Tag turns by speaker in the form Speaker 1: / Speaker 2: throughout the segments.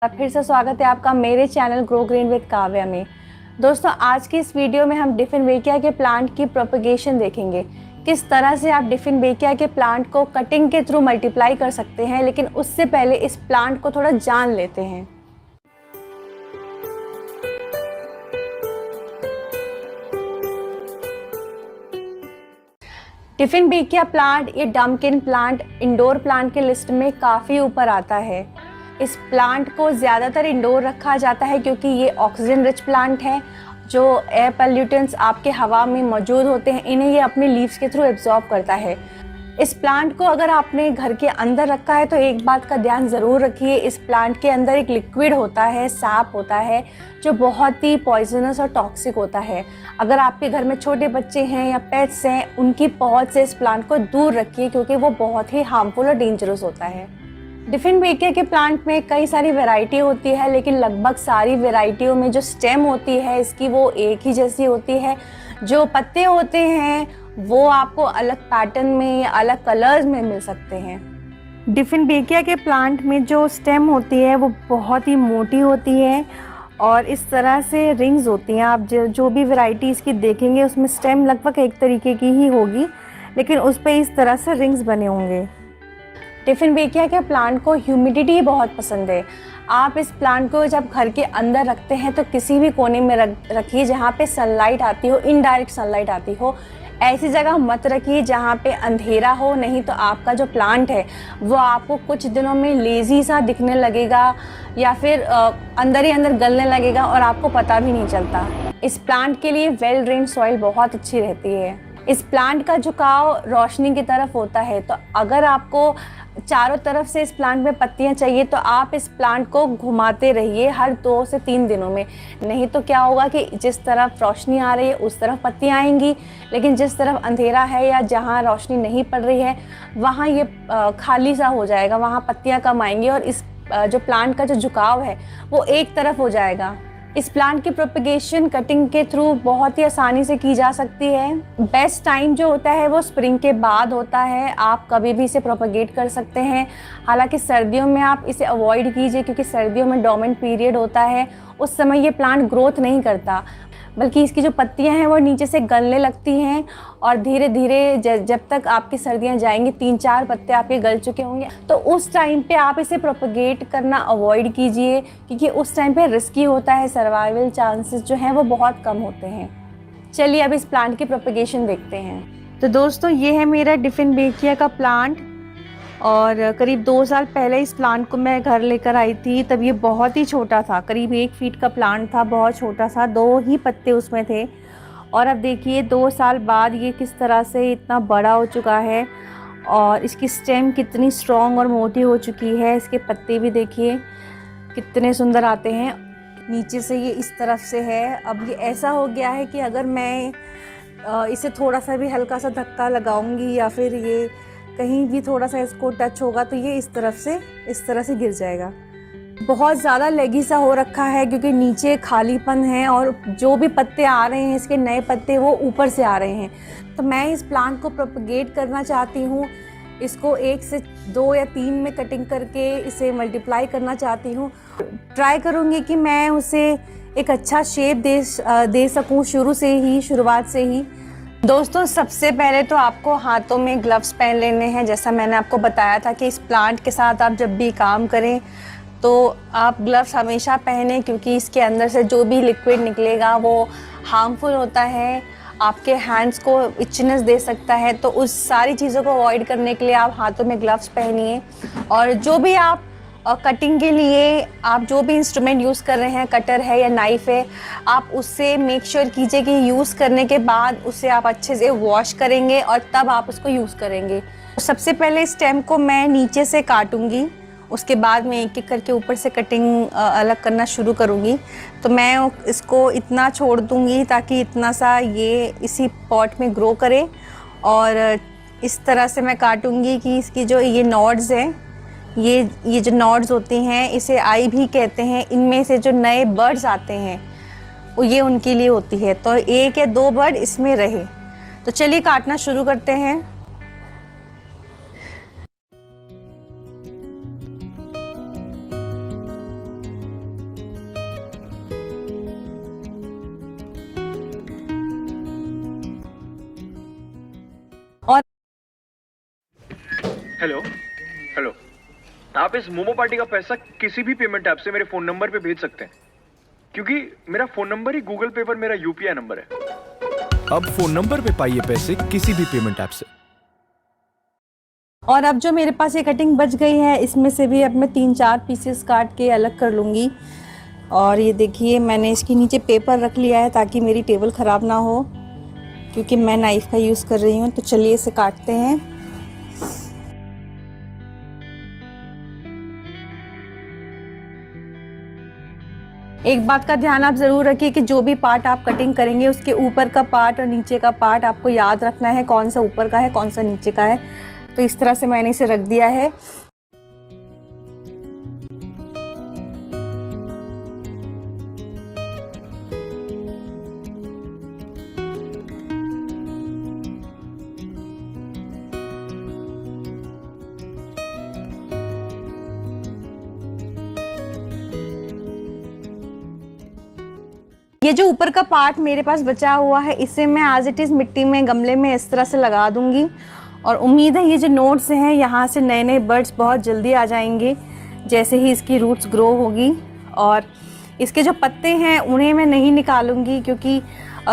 Speaker 1: फिर से स्वागत है आपका मेरे channel grow green with Kavya में। दोस्तों, आज की इस वीडियो में हम डिफिनबेकिया के प्लांट की प्रोपगेशन देखेंगे। किस तरह से आप डिफिनबेकिया के प्लांट को कटिंग के थ्रू मल्टीप्लाई कर सकते हैं, लेकिन उससे पहले इस प्लांट को थोड़ा जान लेते हैं। डिफिनबेकिया प्लांट, ये डम्पकिन प्लांट इंडोर प्लांट के लिस्ट में काफ़ी ऊपर आता है। इस प्लांट को ज़्यादातर इंडोर रखा जाता है क्योंकि ये ऑक्सीजन रिच प्लांट है। जो एयर पॉल्यूटेंट्स आपके हवा में मौजूद होते हैं, इन्हें ये अपने लीव्स के थ्रू एब्जॉर्ब करता है। इस प्लांट को अगर आपने घर के अंदर रखा है तो एक बात का ध्यान ज़रूर रखिए, इस प्लांट के अंदर एक लिक्विड होता है, सैप होता है, जो बहुत ही पॉइजनस और टॉक्सिक होता है। अगर आपके घर में छोटे बच्चे हैं या पेट्स हैं, उनकी पहुंच से इस प्लांट को दूर रखिए क्योंकि वो बहुत ही हार्मफुल और डेंजरस होता है। डिफिनबेकिया के प्लांट में कई सारी वैरायटी होती है, लेकिन लगभग सारी वैरायटियों में जो स्टेम होती है इसकी वो एक ही जैसी होती है। जो पत्ते होते हैं वो आपको अलग पैटर्न में या अलग कलर्स में मिल सकते हैं। डिफिनबेकिया के प्लांट में जो स्टेम होती है वो बहुत ही मोटी होती है और इस तरह से रिंग्स होती हैं। आप जो भी वैरायटी इसकी देखेंगे उसमें स्टेम लगभग एक तरीके की ही होगी, लेकिन उस पर इस तरह से रिंग्स बने होंगे। डिफिनबेकिया के प्लांट को ह्यूमिडिटी बहुत पसंद है। आप इस प्लांट को जब घर के अंदर रखते हैं तो किसी भी कोने में रखिए जहाँ पे सनलाइट आती हो, इनडायरेक्ट सनलाइट आती हो। ऐसी जगह मत रखिए जहाँ पे अंधेरा हो, नहीं तो आपका जो प्लांट है वो आपको कुछ दिनों में लेज़ी सा दिखने लगेगा या फिर अंदर ही अंदर गलने लगेगा और आपको पता भी नहीं चलता। इस प्लांट के लिए वेल ड्रेन्ड सॉइल बहुत अच्छी रहती है। इस प्लांट का झुकाव रोशनी की तरफ होता है, तो अगर आपको चारों तरफ से इस प्लांट में पत्तियां चाहिए तो आप इस प्लांट को घुमाते रहिए हर 2 से 3 दिनों में। नहीं तो क्या होगा कि जिस तरफ रोशनी आ रही है उस तरफ पत्तियां आएंगी, लेकिन जिस तरफ अंधेरा है या जहां रोशनी नहीं पड़ रही है वहां ये खाली सा हो जाएगा, वहां पत्तियां कम आएंगी और इस जो प्लांट का जो झुकाव है वो एक तरफ हो जाएगा। इस प्लांट की प्रोपगेशन कटिंग के थ्रू बहुत ही आसानी से की जा सकती है। बेस्ट टाइम जो होता है वो स्प्रिंग के बाद होता है। आप कभी भी इसे प्रोपगेट कर सकते हैं। हालांकि सर्दियों में आप इसे अवॉइड कीजिए क्योंकि सर्दियों में डोर्मेंट पीरियड होता है, उस समय ये प्लांट ग्रोथ नहीं करता, बल्कि इसकी जो पत्तियां हैं वो नीचे से गलने लगती हैं और धीरे धीरे जब तक आपकी सर्दियां जाएंगी 3-4 पत्ते आपके गल चुके होंगे, तो उस टाइम पे आप इसे प्रोपगेट करना अवॉइड कीजिए क्योंकि उस टाइम पे रिस्की होता है। सर्वाइवल चांसेस जो हैं वो बहुत कम होते हैं। चलिए अब इस प्लांट की प्रोपगेशन देखते हैं। तो दोस्तों, ये है मेरा डिफिनबेकिया का प्लांट और करीब 2 साल पहले इस प्लांट को मैं घर लेकर आई थी। तब ये बहुत ही छोटा था, करीब 1 फीट का प्लांट था, बहुत छोटा सा, 2 ही पत्ते उसमें थे। और अब देखिए 2 साल बाद ये किस तरह से इतना बड़ा हो चुका है और इसकी स्टेम कितनी स्ट्रॉन्ग और मोटी हो चुकी है। इसके पत्ते भी देखिए कितने सुंदर आते हैं। नीचे से ये इस तरफ से है। अब ये ऐसा हो गया है कि अगर मैं इसे थोड़ा सा भी हल्का सा धक्का लगाऊंगी या फिर ये कहीं भी थोड़ा सा इसको टच होगा तो ये इस तरह से गिर जाएगा। बहुत ज़्यादा लेगी सा हो रखा है क्योंकि नीचे खालीपन है और जो भी पत्ते आ रहे हैं, इसके नए पत्ते, वो ऊपर से आ रहे हैं। तो मैं इस प्लांट को प्रोपगेट करना चाहती हूँ। इसको 1 से 2 या 3 में कटिंग करके इसे मल्टीप्लाई करना चाहती हूँ। ट्राई करूँगी कि मैं उसे एक अच्छा शेप दे सकूँ शुरुआत से ही। दोस्तों, सबसे पहले तो आपको हाथों में ग्लव्स पहन लेने हैं। जैसा मैंने आपको बताया था कि इस प्लांट के साथ आप जब भी काम करें तो आप ग्लव्स हमेशा पहनें क्योंकि इसके अंदर से जो भी लिक्विड निकलेगा वो हार्मफुल होता है, आपके हैंड्स को इचनेस दे सकता है। तो उस सारी चीज़ों को अवॉइड करने के लिए आप हाथों में ग्लव्स पहनिए। और जो भी आप कटिंग के लिए आप जो भी इंस्ट्रूमेंट यूज़ कर रहे हैं, कटर है या नाइफ़ है, आप उससे मेक श्योर कीजिए कि यूज़ करने के बाद उसे आप अच्छे से वॉश करेंगे और तब आप उसको यूज़ करेंगे। सबसे पहले स्टेम को मैं नीचे से काटूंगी, उसके बाद मैं एक एक करके ऊपर से कटिंग अलग करना शुरू करूंगी। तो मैं इसको इतना छोड़ दूंगी ताकि इतना सा ये इसी पॉट में ग्रो करे और इस तरह से मैं काटूंगी कि इसकी जो ये नॉड्स हैं, ये जो नॉड्स होती हैं इसे आई भी कहते हैं। इनमें से जो नए बर्ड्स आते हैं वो ये उनके लिए होती है, तो 1 या 2 बर्ड इसमें रहे। तो चलिए काटना शुरू करते हैं।
Speaker 2: हेलो हेलो, आप इस मोमो पार्टी का पैसा किसी भी पेमेंट ऐप से मेरे फोन नंबर पे भेज सकते हैं, क्योंकि मेरा फोन नंबर ही गूगल पे पर मेरा यूपीआई नंबर है।
Speaker 3: अब फोन नंबर पे पाइए पैसे किसी भी पेमेंट ऐप से।
Speaker 1: और अब जो मेरे पास ये कटिंग बच गई है, इसमें से भी अब मैं 3-4 पीसेस काट के अलग कर लूँगी। और ये देखिए, मैंने इसके नीचे पेपर रख लिया है ताकि मेरी टेबल ख़राब ना हो, क्योंकि मैं नाइफ़ का यूज़ कर रही हूँ। तो चलिए इसे काटते हैं। एक बात का ध्यान आप ज़रूर रखिए कि जो भी पार्ट आप कटिंग करेंगे, उसके ऊपर का पार्ट और नीचे का पार्ट आपको याद रखना है, कौन सा ऊपर का है, कौन सा नीचे का है। तो इस तरह से मैंने इसे रख दिया है। ये जो ऊपर का पार्ट मेरे पास बचा हुआ है, इसे मैं एज इट इज़ मिट्टी में, गमले में इस तरह से लगा दूंगी। और उम्मीद है ये जो नोड्स हैं, यहाँ से नए नए बर्ड्स बहुत जल्दी आ जाएंगे जैसे ही इसकी रूट्स ग्रो होगी। और इसके जो पत्ते हैं उन्हें मैं नहीं निकालूंगी, क्योंकि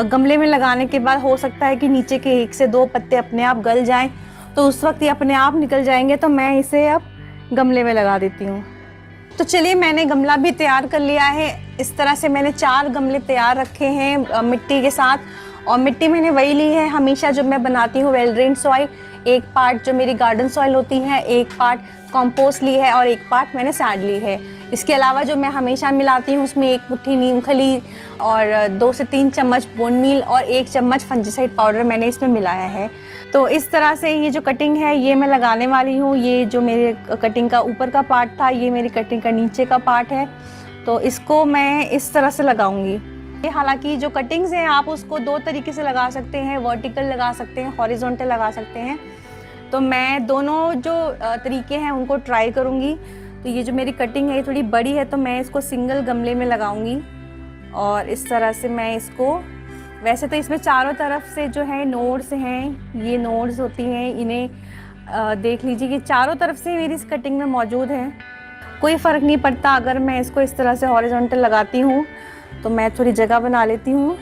Speaker 1: गमले में लगाने के बाद हो सकता है कि नीचे के 1 से 2 पत्ते अपने आप गल जाएं, तो उस वक्त ये अपने आप निकल जाएंगे। तो मैं इसे अब गमले में लगा देती हूँ। तो चलिए, मैंने गमला भी तैयार कर लिया है। इस तरह से मैंने 4 गमले तैयार रखे हैं मिट्टी के साथ। और मिट्टी मैंने वही ली है हमेशा जो मैं बनाती हूँ, वेल ड्रेन्ड सॉइल। एक पार्ट जो मेरी गार्डन सॉइल होती है, एक पार्ट कंपोस्ट ली है और एक पार्ट मैंने सैंड ली है। इसके अलावा जो मैं हमेशा मिलाती हूँ, उसमें 1 मुट्ठी नीम खली और 2 से 3 चम्मच बोन मील और 1 चम्मच फंजीसाइड पाउडर मैंने इसमें मिलाया है। तो इस तरह से ये जो कटिंग है ये मैं लगाने वाली हूँ। ये जो मेरे कटिंग का ऊपर का पार्ट था, ये मेरी कटिंग का नीचे का पार्ट है। तो इसको मैं इस तरह से लगाऊंगी। हालांकि जो कटिंग्स हैं आप उसको 2 तरीके से लगा सकते हैं, वर्टिकल लगा सकते हैं, हॉरिजॉन्टल लगा सकते हैं। तो मैं दोनों जो तरीके हैं उनको ट्राई करूँगी। तो ये जो मेरी कटिंग है ये थोड़ी बड़ी है, तो मैं इसको सिंगल गमले में लगाऊंगी। और इस तरह से मैं इसको, वैसे तो इसमें चारों तरफ से जो है नोड्स हैं, ये नोड्स होती हैं, इन्हें देख लीजिए कि चारों तरफ से मेरी इस कटिंग में मौजूद हैं। कोई फ़र्क नहीं पड़ता अगर मैं इसको इस तरह से हॉरिजॉन्टल लगाती हूँ। तो मैं थोड़ी जगह बना लेती हूँ।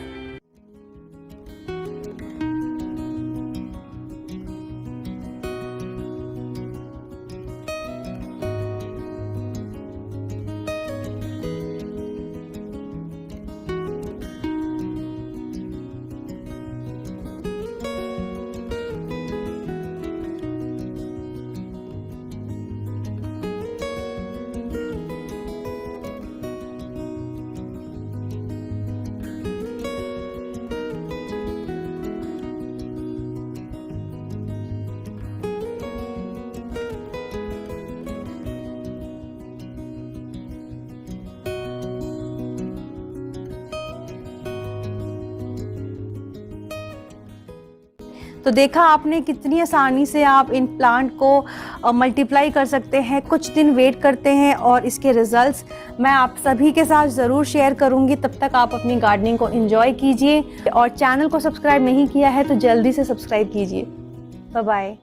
Speaker 1: तो देखा आपने कितनी आसानी से आप इन प्लांट को मल्टीप्लाई कर सकते हैं। कुछ दिन वेट करते हैं और इसके रिजल्ट्स मैं आप सभी के साथ ज़रूर शेयर करूंगी। तब तक आप अपनी गार्डनिंग को एंजॉय कीजिए और चैनल को सब्सक्राइब नहीं किया है तो जल्दी से सब्सक्राइब कीजिए। Bye bye.